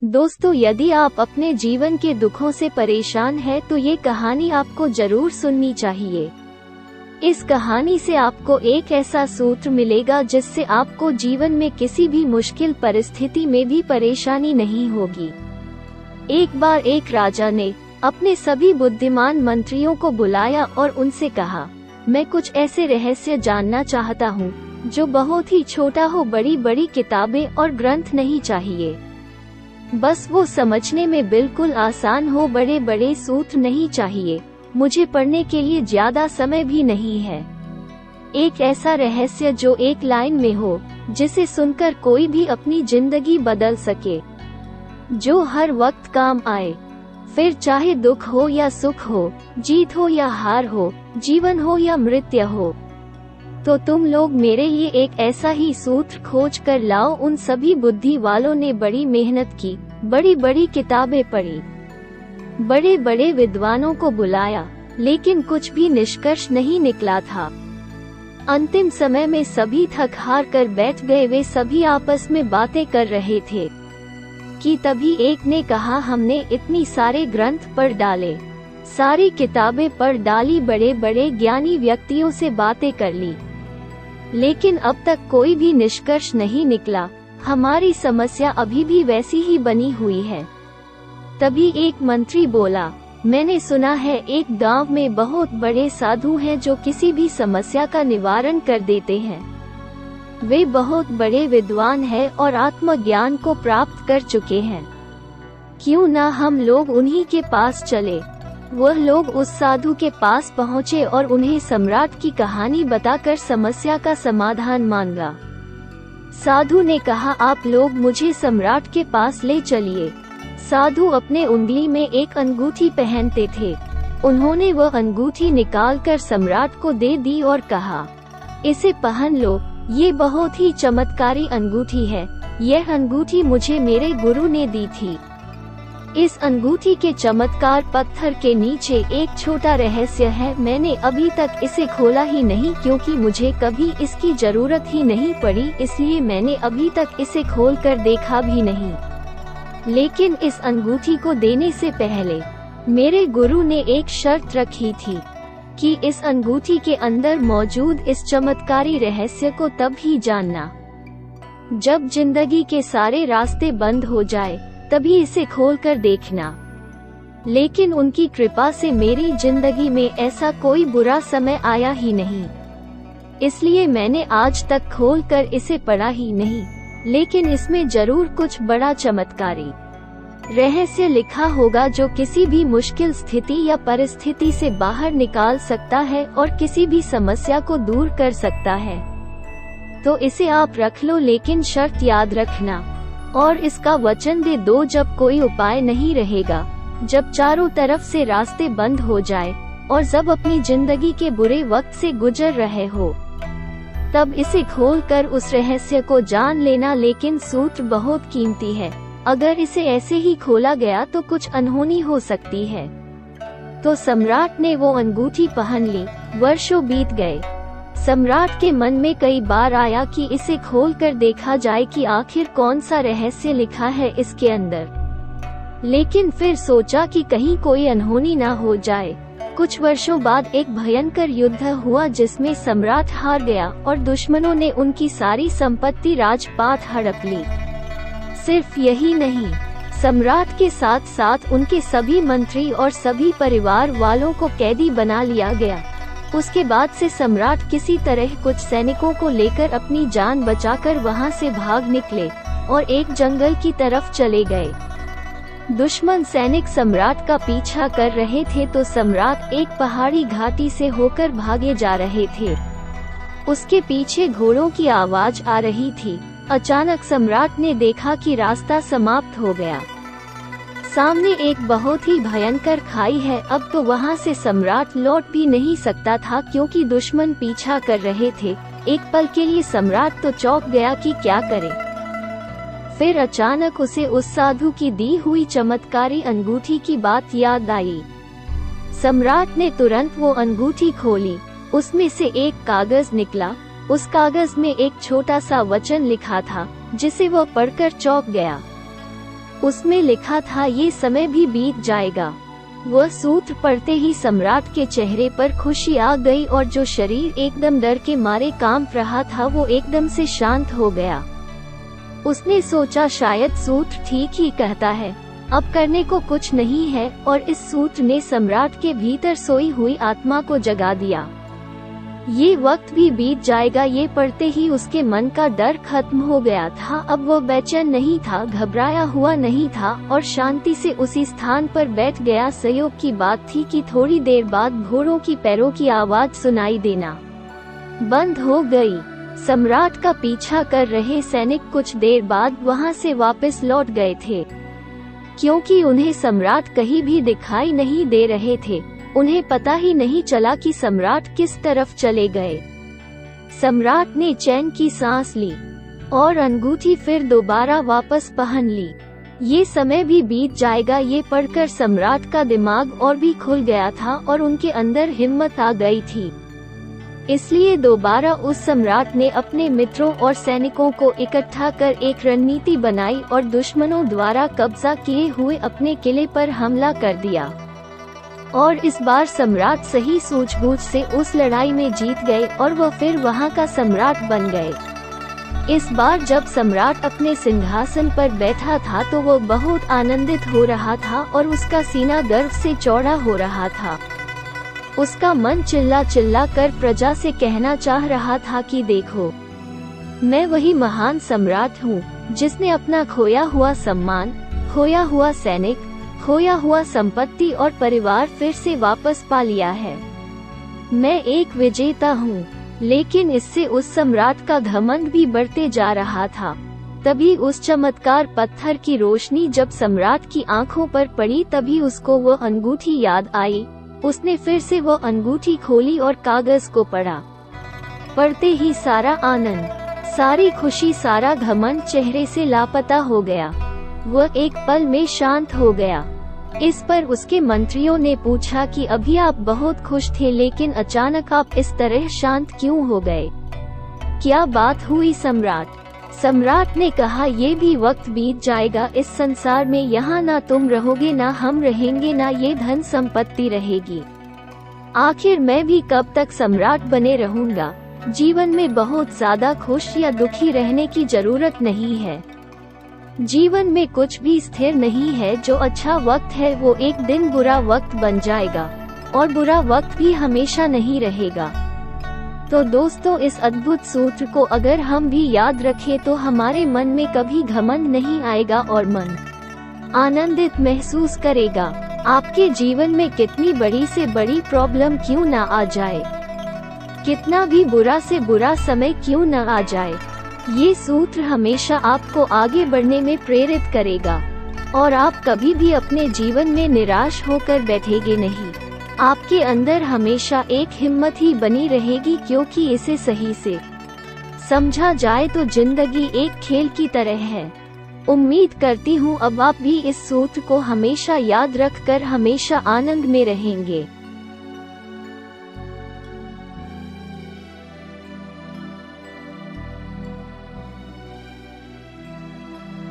दोस्तों, यदि आप अपने जीवन के दुखों से परेशान हैं तो ये कहानी आपको जरूर सुननी चाहिए। इस कहानी से आपको एक ऐसा सूत्र मिलेगा जिससे आपको जीवन में किसी भी मुश्किल परिस्थिति में भी परेशानी नहीं होगी। एक बार एक राजा ने अपने सभी बुद्धिमान मंत्रियों को बुलाया और उनसे कहा, मैं कुछ ऐसे रहस्य जानना चाहता हूँ जो बहुत ही छोटा हो। बड़ी बड़ी किताबें और ग्रंथ नहीं चाहिए, बस वो समझने में बिल्कुल आसान हो। बड़े बड़े सूत्र नहीं चाहिए, मुझे पढ़ने के लिए ज्यादा समय भी नहीं है। एक ऐसा रहस्य जो एक लाइन में हो, जिसे सुनकर कोई भी अपनी जिंदगी बदल सके, जो हर वक्त काम आए, फिर चाहे दुख हो या सुख हो, जीत हो या हार हो, जीवन हो या मृत्यु हो। तो तुम लोग मेरे लिए एक ऐसा ही सूत्र खोज कर लाओ। उन सभी बुद्धि वालों ने बड़ी मेहनत की, बड़ी बड़ी किताबें पढ़ी, बड़े बड़े विद्वानों को बुलाया, लेकिन कुछ भी निष्कर्ष नहीं निकला था। अंतिम समय में सभी थक हार कर बैठ गए। वे सभी आपस में बातें कर रहे थे कि तभी एक ने कहा, हमने इतनी सारे ग्रंथ पढ़ डाले, सारी किताबें पढ़ डाली, बड़े बड़े ज्ञानी व्यक्तियों से बातें कर ली, लेकिन अब तक कोई भी निष्कर्ष नहीं निकला। हमारी समस्या अभी भी वैसी ही बनी हुई है। तभी एक मंत्री बोला, मैंने सुना है एक गांव में बहुत बड़े साधु हैं जो किसी भी समस्या का निवारण कर देते हैं। वे बहुत बड़े विद्वान हैं और आत्मज्ञान को प्राप्त कर चुके हैं। क्यों ना हम लोग उन्हीं के पास चले। वह लोग उस साधु के पास पहुँचे और उन्हें सम्राट की कहानी बताकर समस्या का समाधान मांगा। साधु ने कहा, आप लोग मुझे सम्राट के पास ले चलिए। साधु अपने उंगली में एक अंगूठी पहनते थे। उन्होंने वह अंगूठी निकालकर सम्राट को दे दी और कहा, इसे पहन लो, ये बहुत ही चमत्कारी अंगूठी है। यह अंगूठी मुझे मेरे गुरु ने दी थी। इस अंगूठी के चमत्कार पत्थर के नीचे एक छोटा रहस्य है। मैंने अभी तक इसे खोला ही नहीं, क्योंकि मुझे कभी इसकी जरूरत ही नहीं पड़ी, इसलिए मैंने अभी तक इसे खोलकर देखा भी नहीं। लेकिन इस अंगूठी को देने से पहले मेरे गुरु ने एक शर्त रखी थी कि इस अंगूठी के अंदर मौजूद इस चमत्कारी रहस्य को तब ही जानना जब जिंदगी के सारे रास्ते बंद हो जाए, तभी इसे खोलकर देखना। लेकिन उनकी कृपा से मेरी जिंदगी में ऐसा कोई बुरा समय आया ही नहीं, इसलिए मैंने आज तक खोलकर इसे पढ़ा ही नहीं। लेकिन इसमें जरूर कुछ बड़ा चमत्कारी रहस्य लिखा होगा जो किसी भी मुश्किल स्थिति या परिस्थिति से बाहर निकाल सकता है और किसी भी समस्या को दूर कर सकता है। तो इसे आप रख लो, लेकिन शर्त याद रखना और इसका वचन दे दो, जब कोई उपाय नहीं रहेगा, जब चारों तरफ से रास्ते बंद हो जाए और जब अपनी जिंदगी के बुरे वक्त से गुजर रहे हो, तब इसे खोलकर उस रहस्य को जान लेना। लेकिन सूत्र बहुत कीमती है, अगर इसे ऐसे ही खोला गया तो कुछ अनहोनी हो सकती है। तो सम्राट ने वो अंगूठी पहन ली। वर्षों बीत गए। सम्राट के मन में कई बार आया कि इसे खोलकर देखा जाए कि आखिर कौन सा रहस्य लिखा है इसके अंदर। लेकिन फिर सोचा कि कहीं कोई अनहोनी ना हो जाए। कुछ वर्षों बाद एक भयंकर युद्ध हुआ जिसमें सम्राट हार गया और दुश्मनों ने उनकी सारी संपत्ति राजपाट हड़प ली। सिर्फ यही नहीं, सम्राट के साथ साथ उनके सभी मंत्री और सभी परिवार वालों को कैदी बना लिया गया। उसके बाद से सम्राट किसी तरह कुछ सैनिकों को लेकर अपनी जान बचाकर वहां से भाग निकले और एक जंगल की तरफ चले गए। दुश्मन सैनिक सम्राट का पीछा कर रहे थे, तो सम्राट एक पहाड़ी घाटी से होकर भागे जा रहे थे। उसके पीछे घोड़ों की आवाज आ रही थी। अचानक सम्राट ने देखा कि रास्ता समाप्त हो गया। सामने एक बहुत ही भयंकर खाई है। अब तो वहां से सम्राट लौट भी नहीं सकता था, क्योंकि दुश्मन पीछा कर रहे थे। एक पल के लिए सम्राट तो चौंक गया कि क्या करे। फिर अचानक उसे उस साधु की दी हुई चमत्कारी अंगूठी की बात याद आई। सम्राट ने तुरंत वो अंगूठी खोली। उसमें से एक कागज निकला। उस कागज में एक छोटा सा वचन लिखा था, जिसे वह पढ़कर चौंक गया। उसमें लिखा था ये समय भी बीत जाएगा। वह सूत्र पढ़ते ही सम्राट के चेहरे पर खुशी आ गई और जो शरीर एकदम डर के मारे कांप रहा था वो एकदम से शांत हो गया। उसने सोचा शायद सूत्र ठीक ही कहता है, अब करने को कुछ नहीं है, और इस सूत्र ने सम्राट के भीतर सोई हुई आत्मा को जगा दिया। ये वक्त भी बीत जाएगा, ये पढ़ते ही उसके मन का डर खत्म हो गया था। अब वो बेचैन नहीं था, घबराया हुआ नहीं था और शांति से उसी स्थान पर बैठ गया। संयोग की बात थी कि थोड़ी देर बाद घोड़ों की पैरों की आवाज सुनाई देना बंद हो गई। सम्राट का पीछा कर रहे सैनिक कुछ देर बाद वहां से वापस लौट गए थे, क्योंकि उन्हें सम्राट कहीं भी दिखाई नहीं दे रहे थे। उन्हें पता ही नहीं चला कि सम्राट किस तरफ चले गए। सम्राट ने चैन की सांस ली और अंगूठी फिर दोबारा वापस पहन ली। ये समय भी बीत जाएगा, ये पढ़कर सम्राट का दिमाग और भी खुल गया था और उनके अंदर हिम्मत आ गई थी। इसलिए दोबारा उस सम्राट ने अपने मित्रों और सैनिकों को इकट्ठा कर एक रणनीति बनाई और दुश्मनों द्वारा कब्जा किए हुए अपने किले पर हमला कर दिया। और इस बार सम्राट सही सूझबूझ से उस लड़ाई में जीत गए और वह फिर वहां का सम्राट बन गए। इस बार जब सम्राट अपने सिंहासन पर बैठा था तो वो बहुत आनंदित हो रहा था और उसका सीना गर्व से चौड़ा हो रहा था। उसका मन चिल्ला चिल्ला कर प्रजा से कहना चाह रहा था कि देखो, मैं वही महान सम्राट हूँ जिसने अपना खोया हुआ सम्मान, खोया हुआ सैनिक, खोया हुआ संपत्ति और परिवार फिर से वापस पा लिया है। मैं एक विजेता हूँ। लेकिन इससे उस सम्राट का घमंड भी बढ़ते जा रहा था। तभी उस चमत्कार पत्थर की रोशनी जब सम्राट की आंखों पर पड़ी तभी उसको वो अंगूठी याद आई। उसने फिर से वो अंगूठी खोली और कागज को पढ़ा। पढ़ते ही सारा आनंद, सारी खुशी, सारा घमंड चेहरे से लापता हो गया। वह एक पल में शांत हो गया। इस पर उसके मंत्रियों ने पूछा कि अभी आप बहुत खुश थे लेकिन अचानक आप इस तरह शांत क्यों हो गए? क्या बात हुई सम्राट? सम्राट ने कहा, ये भी वक्त बीत जाएगा। इस संसार में यहाँ ना तुम रहोगे, ना हम रहेंगे, ना ये धन संपत्ति रहेगी। आखिर मैं भी कब तक सम्राट बने रहूंगा? जीवन में बहुत ज्यादा खुश या दुखी रहने की जरूरत नहीं है। जीवन में कुछ भी स्थिर नहीं है। जो अच्छा वक्त है वो एक दिन बुरा वक्त बन जाएगा और बुरा वक्त भी हमेशा नहीं रहेगा। तो दोस्तों, इस अद्भुत सूत्र को अगर हम भी याद रखें तो हमारे मन में कभी घमंड नहीं आएगा और मन आनंदित महसूस करेगा। आपके जीवन में कितनी बड़ी से बड़ी प्रॉब्लम क्यों ना आ जाए, कितना भी बुरा से बुरा समय क्यों न आ जाए, ये सूत्र हमेशा आपको आगे बढ़ने में प्रेरित करेगा और आप कभी भी अपने जीवन में निराश होकर बैठेंगे नहीं। आपके अंदर हमेशा एक हिम्मत ही बनी रहेगी, क्योंकि इसे सही से समझा जाए तो जिंदगी एक खेल की तरह है। उम्मीद करती हूँ अब आप भी इस सूत्र को हमेशा याद रखकर हमेशा आनंद में रहेंगे।